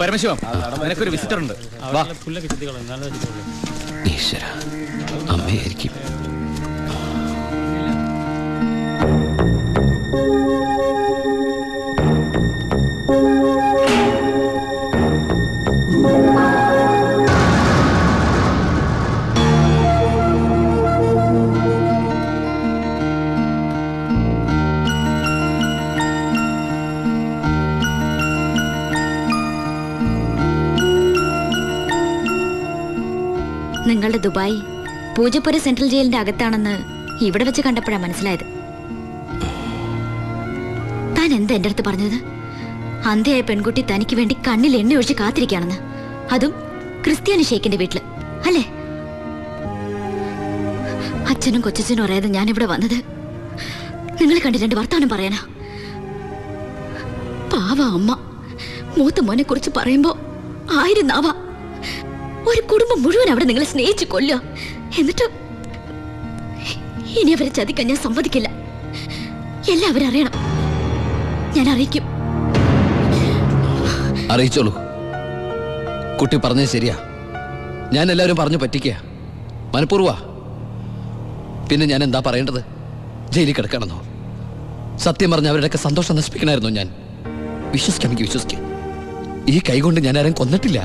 പരമശിവം, നിനക്കൊരു വിസിറ്റർ ഉണ്ട്. ഈശ്വര, അമ്മയായിരിക്കും. നിങ്ങളുടെ ദുബായ് പൂജപ്പുര സെൻട്രൽ ജയിലിന്റെ അകത്താണെന്ന് ഇവിടെ വെച്ച് കണ്ടപ്പോഴാണ് മനസ്സിലായത്. താൻ എന്താ എന്റെ അടുത്ത് പറഞ്ഞത്? അന്ധയായ പെൺകുട്ടി തനിക്ക് വേണ്ടി കണ്ണിൽ എണ്ണ ഒഴിച്ച് കാത്തിരിക്കുകയാണെന്ന്, അതും ക്രിസ്ത്യാനി ഷേഖിന്റെ വീട്ടില്, അല്ലേ? അച്ഛനും കൊച്ചച്ഛനും അറിയാതെ ഞാനിവിടെ വന്നത് നിങ്ങളെ കണ്ട് രണ്ട് വർത്താനം പറയാനാ. പാവ അമ്മ മൂത്ത മോനെ കുറിച്ച് പറയുമ്പോ 1000 നാവാ. ഒരു കുടുംബം മുഴുവൻ അവിടെ നിങ്ങളെ സ്നേഹിച്ചു കൊല്ലുക. എന്നിട്ട് ഇനി അവരെ ചതിക്കാൻ ഞാൻ സമ്മതിക്കില്ല. എല്ലാവരും അറിയണം. ഞാൻ അറിയിക്കും. അറിയിച്ചോളൂ. കുട്ടി പറഞ്ഞത് ശരിയാ. ഞാൻ എല്ലാവരും പറഞ്ഞു പറ്റിക്കുക, മനഃപൂർവ്വ. പിന്നെ ഞാൻ എന്താ പറയേണ്ടത്? ജയിലിൽ കിടക്കണമെന്നോ? സത്യം പറഞ്ഞ അവരുടെയൊക്കെ സന്തോഷം നശിപ്പിക്കണമായിരുന്നു ഞാൻ. വിശ്വസിക്കാമെങ്കിൽ വിശ്വസിക്കും. ഈ കൈകൊണ്ട് ഞാൻ ആരും കൊന്നിട്ടില്ല.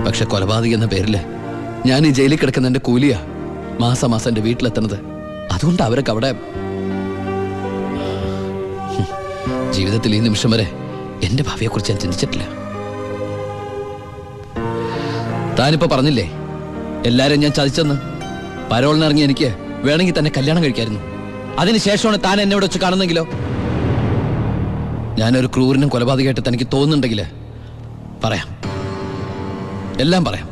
പക്ഷെ കൊലപാതകി എന്ന പേരില് ഞാൻ ഈ ജയിലിൽ കിടക്കുന്ന എന്റെ കൂലിയാ മാസം മാസം എന്റെ വീട്ടിലെത്തുന്നത്. അതുകൊണ്ട് അവരൊക്കെ അവിടെ. ജീവിതത്തിൽ ഈ നിമിഷം വരെ എന്റെ ഭാവിയെ കുറിച്ച് ഞാൻ ചിന്തിച്ചിട്ടില്ല. താനിപ്പോ പറഞ്ഞില്ലേ എല്ലാരും ഞാൻ ചതിച്ചെന്ന്. പരോളിനിറങ്ങി എനിക്ക് വേണമെങ്കിൽ തന്നെ കല്യാണം കഴിക്കായിരുന്നു. അതിനുശേഷമാണ് താൻ എന്നെ ഇവിടെ വെച്ച് കാണുന്നെങ്കിലോ? ഞാനൊരു ക്രൂരനും കൊലപാതകമായിട്ട് തനിക്ക് തോന്നുന്നുണ്ടെങ്കിൽ പറയാം, എല്ലാം പറയാം,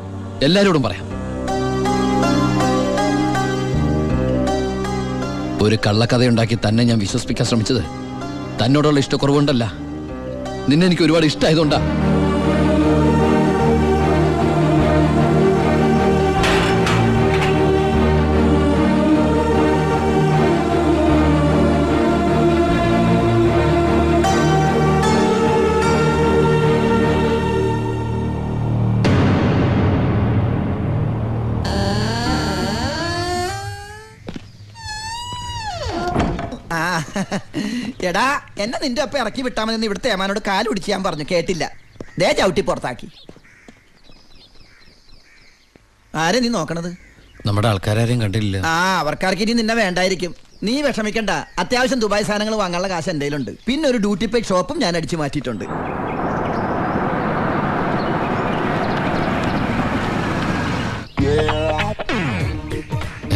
എല്ലാരോടും പറയാം. ഒരു കള്ളക്കഥയുണ്ടാക്കി തന്നെ ഞാൻ വിശ്വസിപ്പിക്കാൻ ശ്രമിച്ചത് തന്നോടുള്ള ഇഷ്ടക്കുറവുണ്ടല്ല, നിന്നെ എനിക്ക് ഒരുപാട് ഇഷ്ടമായതുകൊണ്ടാ. എടാ, എന്നെ നിന്റെ ഒപ്പം ഇറക്കി വിട്ടാ മതി. ഇവിടുത്തെ ഏമാനോട് കാല് പിടിച്ച് ഞാൻ പറഞ്ഞു, കേട്ടില്ല. ദേ ചവിട്ടി പുറത്താക്കി. ആരെ നീ നോക്കണത്? നമ്മുടെ ആൾക്കാരും കണ്ടില്ല. അവർക്കാർക്ക് ഇനി നിന്നെ വേണ്ടായിരിക്കും. നീ വിഷമിക്കണ്ട. അത്യാവശ്യം ദുബായ് സാധനങ്ങൾ വാങ്ങാനുള്ള കാശ് എൻ്റെ കയ്യിലുണ്ട്. പിന്നെ ഒരു ഡ്യൂട്ടി പെയ്ഡ് ഷോപ്പും ഞാൻ അടിച്ചു മാറ്റിയിട്ടുണ്ട്.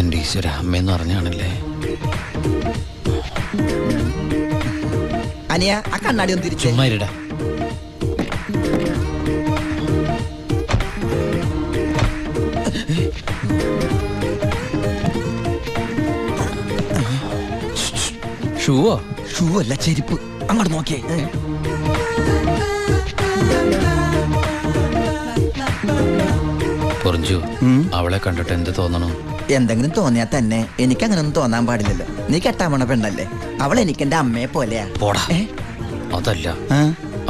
എന്റെ ഈശ്വര, അമ്മയെന്ന് പറഞ്ഞാണല്ലേ. അനിയ, ആ കണ്ണാടി ഒന്ന് തിരിച്ചു. ചുമ്മാരിടാ. ഷൂവോ? ഷൂ അല്ല, ചെരുപ്പ്. അങ്ങോട്ട് നോക്കിയേ. പൊറിഞ്ചു, അവളെ കണ്ടിട്ട് എന്ത് തോന്നണു? എന്തെങ്കിലും തോന്നിയാ തന്നെ എനിക്ക് അങ്ങനൊന്നും തോന്നാൻ പാടില്ലല്ലോ. നീ കെട്ടാമണ പെണ്ണല്ലേ. അവൾ എനിക്ക് എന്റെ അമ്മയെ പോലെയാ. പോടാ. അതല്ല,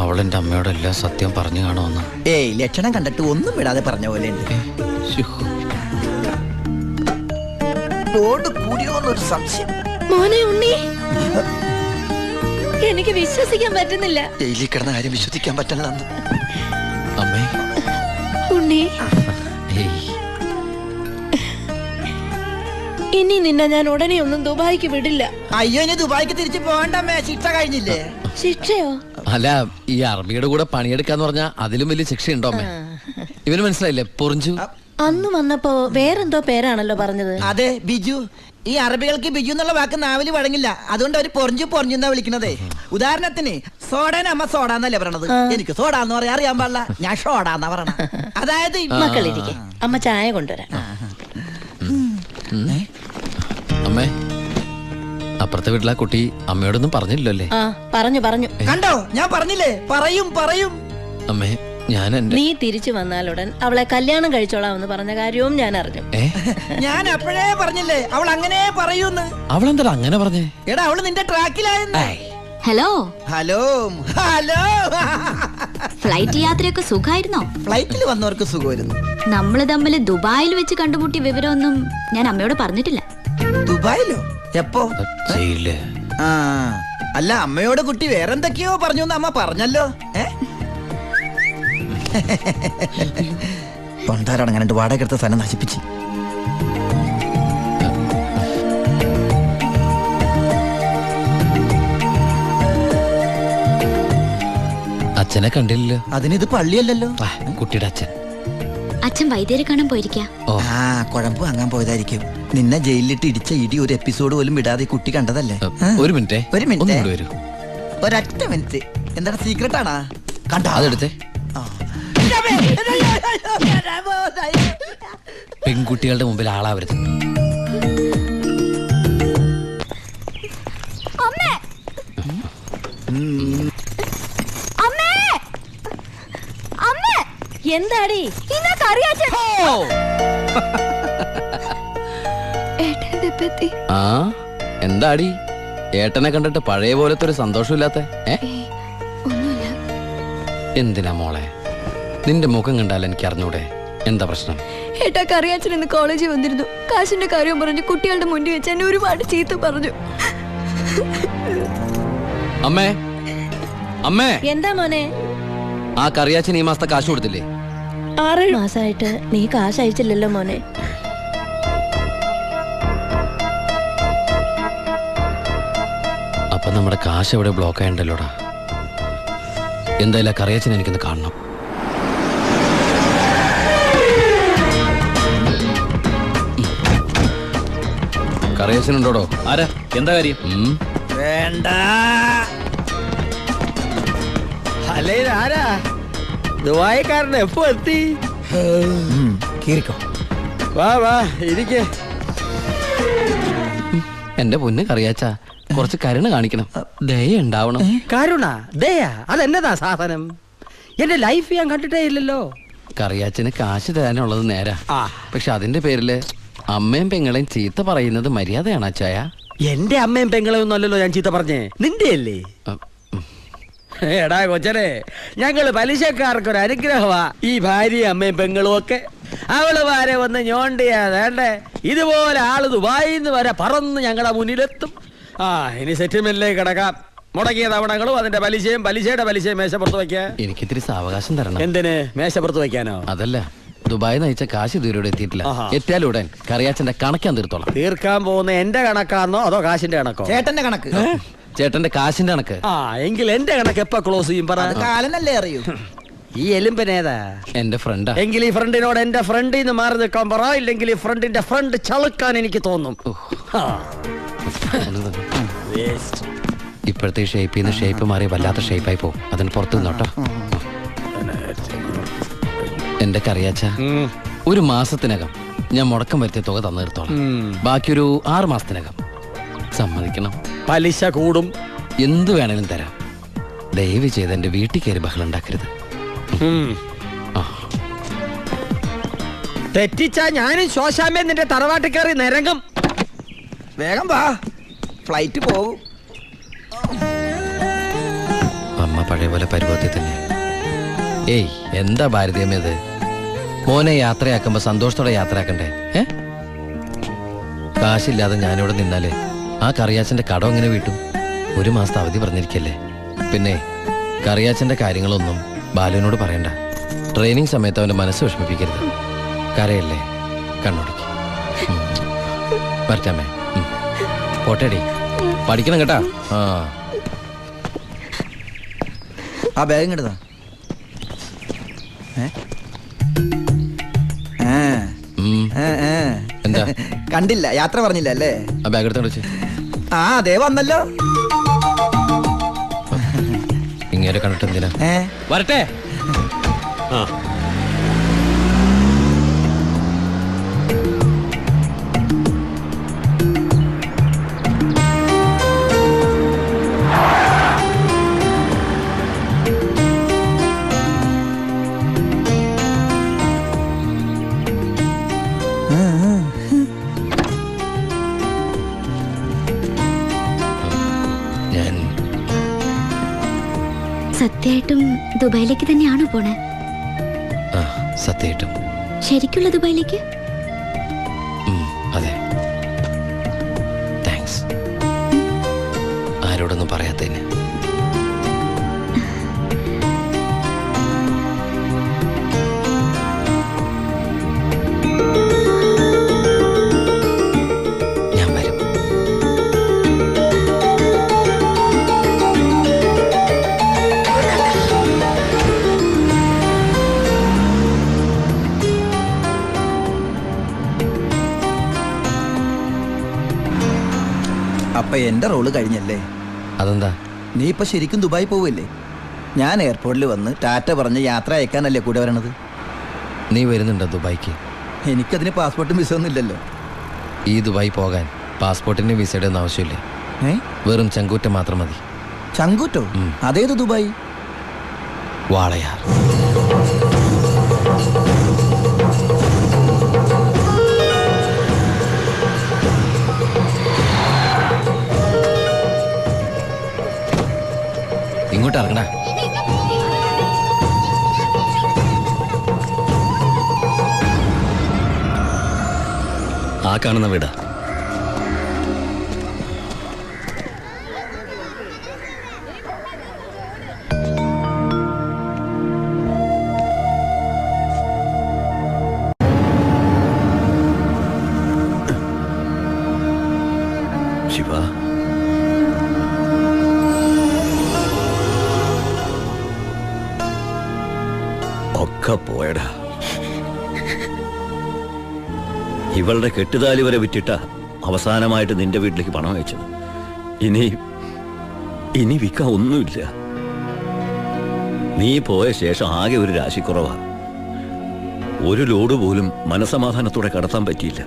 അവൾ എന്റെ അമ്മയോടെല്ലാം സത്യം പറഞ്ഞു കാണുമെന്ന്. ഏയ്, ലക്ഷണം കണ്ടിട്ട് ഒന്നും വിടാതെ പറഞ്ഞ പോലെ ഉണ്ട്. കൂടിയോന്നൊരു സംശയം. മോനെ ഉണ്ണി, എനിക്ക് വിശ്വസിക്കാൻ പറ്റുന്നില്ല. ജയിലിൽ കിടന്ന കാര്യം വിശ്വസിക്കാൻ പറ്റില്ല. അമ്മേ, ഉണ്ണി, ഇനി നിന്നെ ഞാൻ ഉടനെ ഒന്നും ദുബായിക്ക് വിടില്ല. അയ്യോ, ഇനി ദുബായിക്ക് തിരിച്ചു പോകണ്ടമ്മേ. ശിക്ഷ കഴിഞ്ഞില്ലേ? ശിക്ഷയോ? അല്ല, ഈ അറബിയുടെ കൂടെ പണിയെടുക്കാന്ന് പറഞ്ഞാ അതിലും വലിയ ശിക്ഷയുണ്ടോ അമ്മേ? ഇവന് മനസ്സിലായില്ലേ പൊറിഞ്ചു? അന്ന് വന്നപ്പോ വേറെന്തോ പേരാണല്ലോ പറഞ്ഞത്. അതെ, ബിജു. ഈ അറബികൾക്ക് ബിജു എന്നുള്ള വാക്ക് നാവില് വഴങ്ങില്ല. അതുകൊണ്ട് അവര് പൊറിഞ്ചു പൊറിഞ്ഞുന്നാ വിളിക്കണതേ. ഉദാഹരണത്തിന് സോഡേനെ അമ്മ സോഡാന്നല്ലേ പറയണത്. എനിക്ക് സോഡാന്ന് പറയാൻ അറിയാൻ പാടില്ല. ഞാൻ ഷോഡാന്നാ പറയണ. അതായത് മക്കളിരിക്കെ, അമ്മ ചായ കൊണ്ടുവരാം. അമ്മേ, അപ്പുറത്തെ വീട്ടിലെ കുട്ടി അമ്മയോടൊന്നും പറഞ്ഞില്ലല്ലോ അല്ലേ? പറഞ്ഞു. കണ്ടോ, ഞാൻ പറഞ്ഞില്ലേ, പറയും. അമ്മേ, ഞാൻ എന്റെ നീ തിരിച്ചു വന്നാലുടൻ അവളെ കല്യാണം കഴിച്ചോളാമെന്ന് പറഞ്ഞ കാര്യവും ഞാൻ അറിഞ്ഞു. ഞാൻ അപ്പോഴേ പറഞ്ഞില്ലേ അവൾ അങ്ങനെ പറയൂന്ന്. അവളെന്താ അങ്ങനെ പറഞ്ഞേ? എടാ അവള് നിന്റെ ട്രാക്കിലായെന്ന്. Hello hello hello. ഫ്ലൈറ്റ് യാത്രയൊക്കെ സുഖമായിരുന്നോ? ഫ്ലൈറ്റിൽ വന്നവർക്ക് സുഖമായിരുന്നു. നമ്മള് തമ്മിൽ ദുബായിൽ വെച്ച് കണ്ടുമുട്ടിയ വിവരമൊന്നും ഞാൻ അമ്മയോട് പറഞ്ഞിട്ടില്ല. ദുബായിലോ? എപ്പോ? ജയില്. ആ അല്ല, അമ്മയോട് കുട്ടി വേറെന്തൊക്കെയോ പറഞ്ഞു എന്ന് അമ്മ പറഞ്ഞല്ലോ. പണ്ടാരടങ്ങാണ്ട് വാടക എടുത്ത സ്ഥലം നശിപ്പിച്ച്. അച്ഛനെ കണ്ടില്ലല്ലോ. അതിനിത് പള്ളിയല്ലല്ലോ. കുട്ടിയുടെ അച്ഛൻ. അച്ഛൻ വൈദ്യരെ കാണാൻ പോയിരിക്കാ. ആ കുഴമ്പ് വാങ്ങാൻ പോയതായിരിക്കും. നിന്നെ ജയിലിലിട്ട് ഇടിച്ച ഇടി ഒരു എപ്പിസോഡ് പോലും വിടാതെ കുട്ടി കണ്ടതല്ലേ. ഒരു മിനിറ്റ്, ഒരു മിനിറ്റ്, വരൂ. ഒരൊറ്റ മിനിറ്റ്. എന്താണ് സീക്രട്ട് ആണാ? കണ്ടോ? അതെടുത്തേ. പെൺകുട്ടികളുടെ മുമ്പിൽ ആളാവരുത്. എന്താടി ആ എന്താടി ഏട്ടനെ കണ്ടിട്ട് പഴയ പോലത്തെ ഒരു സന്തോഷമില്ലാത്ത? എന്തിനാ മോളെ? നിന്റെ മുഖം കണ്ടാൽ എനിക്ക് അറിഞ്ഞൂടെ എന്താ പ്രശ്നം? ഏട്ടാ കറിയാച്ചൻ ഇന്ന് കോളേജിൽ വന്നിരുന്നു. കാശിന്റെ കാര്യം പറഞ്ഞു കുട്ടികളുടെ മുന്നിൽ വെച്ച് എന്നെ ഒരുപാട് ചീത്ത പറഞ്ഞു. അമ്മേ, അമ്മേ. എന്താ മോനെ? ആ കറിയാച്ചൻ ഈ മാസത്തെ കാശ് കൊടുത്തില്ലേ? 6 മാസമായിട്ട് നീ കാശ് അയച്ചില്ലല്ലോ മോനെ. അപ്പൊ നമ്മുടെ കാശ് എവിടെ ബ്ലോക്ക് ആയണ്ടല്ലോടാ. എന്തായാലും കറിയാച്ചൻ എനിക്കൊന്ന് കാണണം. കറിയാച്ചനുണ്ടോടോ? ആരാ? എന്താ കാര്യം? വേണ്ട. അല്ലേ ആരാ? ദുബായിക്കാരൻ എപ്പോ എത്തി? കേറിക്കോ. വാ വാ ഇരിക്കേ. എന്റെ പൊന്ന് കറിയാച്ച, കുറച്ച് കരുണ കാണിക്കണം, ദയ ഉണ്ടാവണം. കരുണ ദയാ അതെന്നതാ സാധനം? എന്റെ ലൈഫ് ഞാൻ കണ്ടിട്ടേ ഇല്ലല്ലോ. കറിയാച്ചന് കാശ് തരാനുള്ളത് നേരാ. പക്ഷെ അതിന്റെ പേരില് അമ്മയും പെങ്ങളെയും ചീത്ത പറയുന്നത് മര്യാദയാണ് അച്ചായ? എന്റെ അമ്മയും പെങ്ങളെ ഒന്നും അല്ലല്ലോ ഞാൻ ചീത്ത പറഞ്ഞേ, നിന്റെ അല്ലേ? എടാ കൊച്ചനെ, ഞങ്ങള് പലിശക്കാർക്കൊരു അനുഗ്രഹമാ ഈ ഭാര്യയും അമ്മയും പെങ്ങളും ഒക്കെ. അവള് വരെ വന്ന് ഞോണ്ടിയാ വേണ്ടേ, ഇതുപോലെ ആള് ദുബായിന്ന് വരെ പറന്ന് ഞങ്ങളുടെ മുന്നിലെത്തും. ഇനി സെറ്റിൽമെന്റിലേക്ക് കിടക്കാം. മുടക്കിയ തവണകളും അതിന്റെ പലിശയും പലിശയുടെ പലിശയും മേശപ്പുറത്ത് വയ്ക്കാൻ എനിക്കിത്തിരി സാവകാശം തരണം. എന്തിന്? മേശപ്പുറത്ത് വയ്ക്കാനോ? അതല്ല, ദുബായി നയിച്ച കാശ് ഇതുവരെ എത്തിയിട്ടില്ല. എത്തിയാലുടൻ കറിയാച്ചന്റെ കണക്കാൻ തീർത്തോളാം. തീർക്കാൻ പോകുന്ന എന്റെ കണക്കാണോ അതോ കാശിന്റെ കണക്കോ? ചേട്ടന്റെ കണക്ക്. ചേട്ടന്റെ കാശിന്റെ കണക്ക്. എങ്കിൽ എന്റെ കണക്ക് എപ്പ ക്ലോസ് ചെയ്യും പറ? കാലനല്ലേ അറിയൂ. ഈ എലുമ്പനേതാ? എന്റെ ഫ്രണ്ടാ. എങ്കിൽ ഈ ഫ്രണ്ടിനോട് എന്റെ ഫ്രണ്ടിൽ നിന്ന് മാറി നിൽക്കാൻ പറ, ഇല്ലെങ്കിൽ ഈ ഫ്രണ്ടിന്റെ ഫ്രണ്ട് ചളുക്കാൻ എനിക്ക് തോന്നും. ഇപ്പോഴത്തെ ഷേപ്പിൽ നിന്ന് ഷേപ്പ് മാറി വല്ലാത്ത ഷേപ്പായി പോകും. അതിന് പുറത്ത് നിന്നോട്ടോ. എന്റെ കറിയാച്ച, ഒരു മാസത്തിനകം ഞാൻ മുടക്കം വരുത്തിയ തുക തന്നു തീർത്തോളാം. ബാക്കി ഒരു 6 മാസത്തിനകം സമ്മതിക്കണം. പലിശ കൂടും. എന്ത് വേണേലും തരാം. ദയവ് ചെയ്ത് എന്റെ വീട്ടിൽ കയറി ബഹളം ഉണ്ടാക്കരുത്. തെറ്റിച്ചാ ഞാനും ശോശാമ്മ നിന്റെ തറവാട്ടിൽ കയറി നിരങ്ങും. വേഗം വാ, ഫ്ലൈറ്റ് പോകും. അമ്മ പഴയ പോലെ പരുവത്തിൽ തന്നെ. ഏയ്, എന്താ ഭാരതീയമേത്? മോനെ യാത്രയാക്കുമ്പോ സന്തോഷത്തോടെ യാത്രയാക്കണ്ടേ? കാശില്ലാതെ ഞാനിവിടെ നിന്നാല് ആ കറിയാച്ചന്റെ കടം എങ്ങനെ വീട്ടും? 1 മാസത്തെ അവധി പറഞ്ഞിരിക്കല്ലേ. പിന്നെ കറിയാച്ചന്റെ കാര്യങ്ങളൊന്നും ബാലുവിനോട് പറയണ്ട. ട്രെയിനിങ് സമയത്ത് അവന്റെ മനസ്സ് വിഷമിപ്പിക്കരുത്. കരയല്ലേ, കണ്ണോടിക്ക്. വരട്ടാമേ. പോട്ടേടി, പഠിക്കണം കേട്ടാ. ആ ബാഗ് ഇങ്ങോട്ടാ. എന്താ കണ്ടില്ല, യാത്ര പറഞ്ഞില്ല അല്ലേ? ആ ബാഗ് എടുത്തോണ്ട് വെച്ച്. അതേ വന്നല്ലോ. ഇങ്ങനെ കണ്ടിട്ട് എന്തിനാ? വരട്ടെ. ഞാൻ സത്യമായിട്ടും ദുബായിലേക്ക് തന്നെയാണോ പോണേ? ആ സത്യമായിട്ടും. ശരിക്കുള്ള ദുബായിലേക്ക്? അതെ. താങ്ക്സ്. ആരോടൊന്നും പറയാത്തതിന്. ഞാൻ വരും. അപ്പൊ എന്റെ റോള് കഴിഞ്ഞല്ലേ? അതെന്താ? നീ ഇപ്പൊ ശരിക്കും ദുബായി പോവില്ലേ? ഞാൻ എയർപോർട്ടിൽ വന്ന് ടാറ്റ പറഞ്ഞ് യാത്ര അയക്കാനല്ലേ കൂടെ വരണത്? നീ വരുന്നുണ്ടോ ദുബായിക്ക്? എനിക്കതിന് പാസ്പോർട്ടും വിസ ഒന്നും ഇല്ലല്ലോ. ഈ ദുബായി പോകാൻ പാസ്പോർട്ടിന് വിസയുടെ ഒന്നും ആവശ്യമില്ല. വെറും ചങ്കൂറ്റം മാത്രം മതി. ചങ്കൂറ്റോ? അതേത് ദുബായി? വാളയാർ. ഇങ്ങോട്ട് ഇറങ്ങണ. ആ കാണുന്ന വീടാ. ശിവ, ഒക്കെ പോയടാ. ഇവളുടെ കെട്ടുതാലി വരെ വിറ്റിട്ട അവസാനമായിട്ട് നിന്റെ വീട്ടിലേക്ക് പണം അയച്ചത്. ഇനി വിൽക്കാൻ ഒന്നുമില്ല. നീ പോയ ശേഷം ആകെ ഒരു രാശിക്കുറവാ. ഒരു ലോഡ് പോലും മനസമാധാനത്തോടെ കടത്താൻ പറ്റിയില്ല.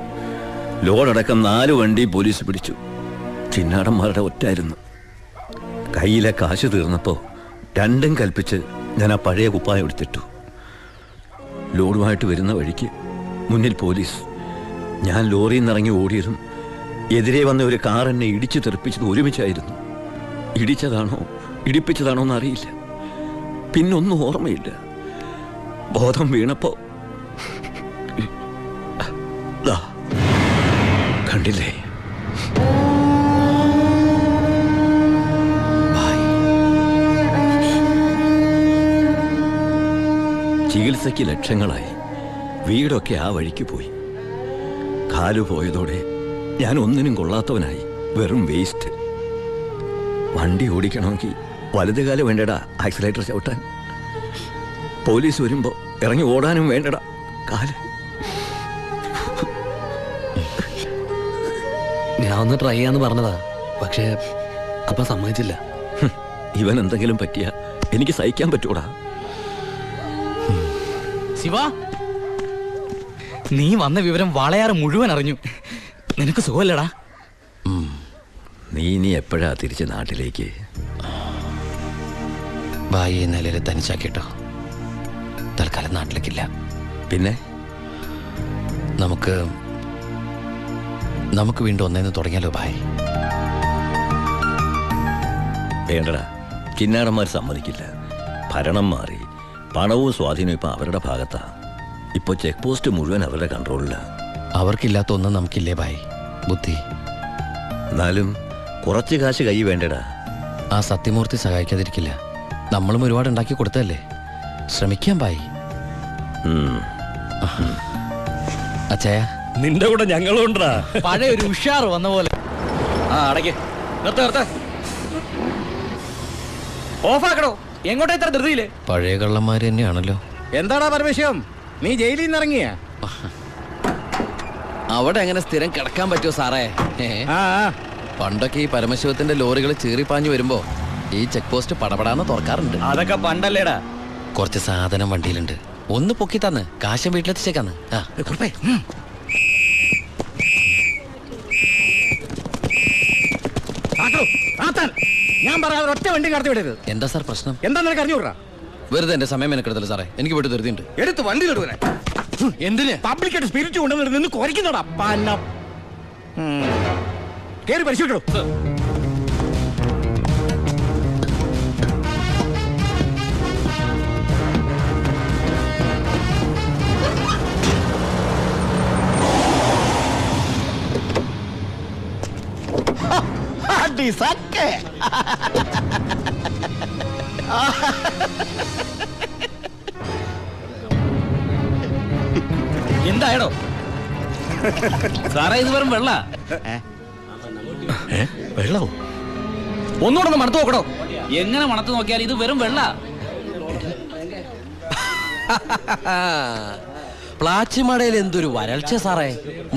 ലോഡടക്കം 4 വണ്ടി പോലീസ് പിടിച്ചു. ചിന്നാടന്മാരുടെ ഒറ്റായിരുന്നു. കയ്യിലെ കാശ് തീർന്നപ്പോ രണ്ടും കൽപ്പിച്ച് ഞാൻ ആ പഴയ കുപ്പായം എടുത്തിട്ടു. ലോഡുമായിട്ട് വരുന്ന വഴിക്ക് മുന്നിൽ പോലീസ്. ഞാൻ ലോറിയിൽ നിന്നിറങ്ങി ഓടിയതും എതിരെ വന്ന ഒരു കാർ എന്നെ ഇടിച്ചു തെറിപ്പിച്ചത് ഒരുമിച്ചായിരുന്നു. ഇടിച്ചതാണോ ഇടിപ്പിച്ചതാണോ എന്നറിയില്ല. പിന്നൊന്നും ഓർമ്മയില്ല. ബോധം വീണപ്പോ ദാ കണ്ടില്ലേ? ചികിത്സയ്ക്ക് ലക്ഷങ്ങളായി. വീടൊക്കെ ആ വഴിക്ക് പോയി. കാലു പോയതോടെ ഞാൻ ഒന്നിനും കൊള്ളാത്തവനായി. വെറും വേസ്റ്റ്. വണ്ടി ഓടിക്കണമെങ്കിൽ വലത് കാലം വേണ്ടടാ ആക്സിലേറ്റർ ചവിട്ടാൻ. പോലീസ് വരുമ്പോ ഇറങ്ങി ഓടാനും വേണ്ടടാ കാല്. ഞാൻ ഒന്ന് ട്രൈ ചെയ്യാന്ന് പറഞ്ഞതാ, പക്ഷേ അപ്പൊ സമ്മതിച്ചില്ല. ഇവൻ എന്തെങ്കിലും പറ്റിയ എനിക്ക് സഹിക്കാൻ പറ്റൂടാ. ശിവ, നീ വന്ന വിവരം വാളയാർ മുഴുവൻ അറിഞ്ഞു. നിനക്ക് സുഖമല്ലടാ? നീ ഇനി എപ്പോഴാ തിരിച്ച് നാട്ടിലേക്ക്? ഭായിയെ നിലയിൽ തനിച്ചാക്കിട്ടോ. തൽക്കാലം നാട്ടിലേക്കില്ല. പിന്നെ നമുക്ക് വീണ്ടും ഒന്നേന്ന് തുടങ്ങിയാലോ ഭായ്? വേണ്ടടാ, ചിന്നാടന്മാർ സമ്മതിക്കില്ല. ഭരണം മാറി. പണവും സ്വാധീനവും ഇപ്പൊ അവരുടെ ഭാഗത്താ. ഇപ്പൊ ചെക്ക് പോസ്റ്റ് മുഴുവൻ അവരുടെ കൺട്രോളിലാ. അവർക്കില്ലാത്ത ഒന്നും നമുക്കില്ലേ ഭായ്? ബുദ്ധി. എന്നാലും കുറച്ച് കാശ് കൈ വേണ്ടടാ. ആ സത്യമൂർത്തി സഹായിക്കാതിരിക്കില്ല. നമ്മളും ഒരുപാട് ഉണ്ടാക്കി കൊടുത്തല്ലേ. ശ്രമിക്കാം ഭായ്. അച്ഛായ, നിന്റെ കൂടെ ഞങ്ങളും ഉണ്ടാ. പഴയ ഒരു ഉഷാർ വന്ന പോലെ. ആ അടയ്ക്ക്. നിർത്ത ഓഫാക്കണോ? എങ്ങോട്ടാ ഇത്ര ധൃതിയില്? പഴയ കള്ളന്മാര് തന്നെയാണല്ലോ. എന്താടാ പരമേശ്വരം, നീ ജയിലിൽ നിന്ന് ഇറങ്ങിയ? അവിടെ എങ്ങനെ സ്ഥിരം കിടക്കാൻ പറ്റുമോ സാറേ? പണ്ടൊക്കെ ഈ പരമശിവത്തിന്റെ ലോറികൾ ചീറിപ്പാഞ്ഞു വരുമ്പോ ഈ ചെക്ക് പോസ്റ്റ് പടപടാന്ന് തുറക്കാറുണ്ട്. അതൊക്കെ പണ്ടല്ലേടാ. കുറച്ച് സാധനം വണ്ടിയിലുണ്ട്. ഒന്ന് പൊക്കി തന്ന് കാശം വീട്ടിലെത്തിച്ചേക്കാന്ന്. ഞാൻ പറയാതെ ഒറ്റ വണ്ടി കടത്തി വിടരുത്. എന്താ സാർ പ്രശ്നം? എന്താ നിനക്ക് അറിഞ്ഞൂടാ? വെറുതെ എന്റെ സമയം മെനക്കെടുത്തല്ല സാറേ. എനിക്ക് വീട്ടിൽ ധൃതിയുണ്ട്. എടുത്ത് വണ്ടിയിലിടുവനെ. എന്തിന്? പബ്ലിക്കായിട്ട് സ്പിരിറ്റ് കൊണ്ടുവന്നിട്ട് നിന്ന് കുറയ്ക്കുന്നടാ. കേറി പരിശോധിക്കണോ? അടി സക്കെ. എന്തായടോ സാറേ? ഇത് വെറും വെള്ള. വെള്ളോ? ഒന്നുകൂടെ ഒന്ന് മണത്ത് നോക്കടോ. എങ്ങനെ മണത്ത് നോക്കിയാൽ ഇത് വെറും വെള്ള. പ്ലാച്ചിമടയിൽ എന്തൊരു വരൾച്ച സാറേ.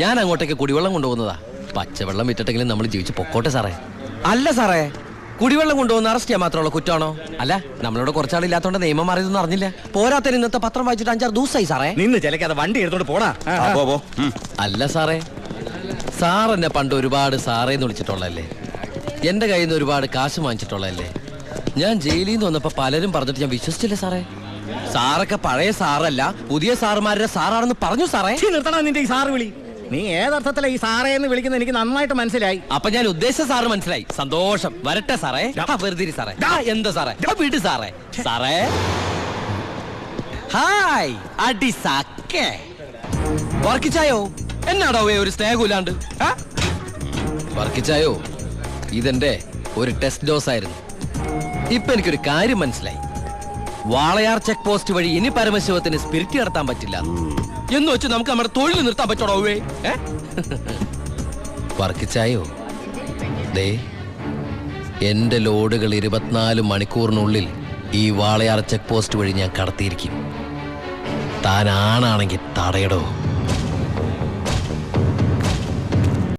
ഞാൻ അങ്ങോട്ടേക്ക് കുടിവെള്ളം കൊണ്ടുപോകുന്നതാ. പച്ചവെള്ളം വിറ്റിട്ടെങ്കിലും നമ്മൾ ജീവിച്ച് പൊക്കോട്ടെ സാറേ. അല്ല സാറേ, കുടിവെള്ളം കൊണ്ടുവന്ന് അറസ്റ്റ് ചെയ്യാൻ മാത്രമുള്ള കുറ്റമാണോ? അല്ല, നമ്മളോട് കുറച്ചാളില്ലാത്തോണ്ട് നിയമം മാറിയതൊന്നും അറിഞ്ഞില്ല. പോരാത്തതിന് ഇന്നത്തെ പത്രം വായിച്ചിട്ട് 5-6 ദിവസമായി സാറേ. നിന്ന് ചിലക്കാതെ വണ്ടി എടുത്തോണ്ട് പോടാ. അല്ല സാറേ, സാർ എന്നെ പണ്ട് ഒരുപാട് സാറേന്ന് വിളിച്ചിട്ടുള്ളല്ലേ. എന്റെ കയ്യിൽ നിന്ന് ഒരുപാട് കാശ് വാങ്ങിച്ചിട്ടുള്ളല്ലേ. ഞാൻ ജയിലിൽ നിന്ന് വന്നപ്പോ പലരും പറഞ്ഞിട്ട് ഞാൻ വിശ്വസിച്ചില്ലേ സാറേ. സാറൊക്കെ പഴയ സാറല്ല, പുതിയ സാറുമാരുടെ സാറാണെന്ന് പറഞ്ഞു സാറേ. നിർത്തണ നിന്റെ ഈ സാറ് വിളി. നീ ഏതർത്ഥത്തിലാ ഈ സാറേ എന്ന് വിളിക്കുന്നത് എനിക്ക് നന്നായിട്ട് മനസ്സിലായി. അപ്പൊ ഞാൻ ഉദ്ദേശിച്ച സാറ് മനസ്സിലായി. സന്തോഷം. വരട്ടെ സാറേ. വെറുതെ സാറേ. എന്താ സാറേ? വീട് സാറേ. സാറേ ഹായ്. അടി സക്കേ. വർക്കിച്ചായോ? എന്നാടോ ഒരു സ്നേഹമില്ലാണ്ട്? വർക്കിച്ചായോ, ഇതെന്റെ ഒരു ടെസ്റ്റ് ഡോസ് ആയിരുന്നു. ഇപ്പൊ എനിക്കൊരു കാര്യം മനസ്സിലായി. വാളയാർ ചെക്ക് പോസ്റ്റ് വഴി ഇനി പരമശിവത്തിന് സ്പിരിറ്റ് നടത്താൻ പറ്റില്ല എന്ന് വെച്ച് നമുക്ക് നമ്മുടെ തൊഴിൽ നിർത്താൻ പറ്റണോ? വർക്കിച്ചായോ, ദേ എന്റെ ലോഡുകൾ 24 മണിക്കൂറിനുള്ളിൽ ഈ വാളയാർ ചെക്ക് പോസ്റ്റ് വഴി ഞാൻ കടത്തിയിരിക്കും. താൻ ആണാണെങ്കിൽ തടയടോ.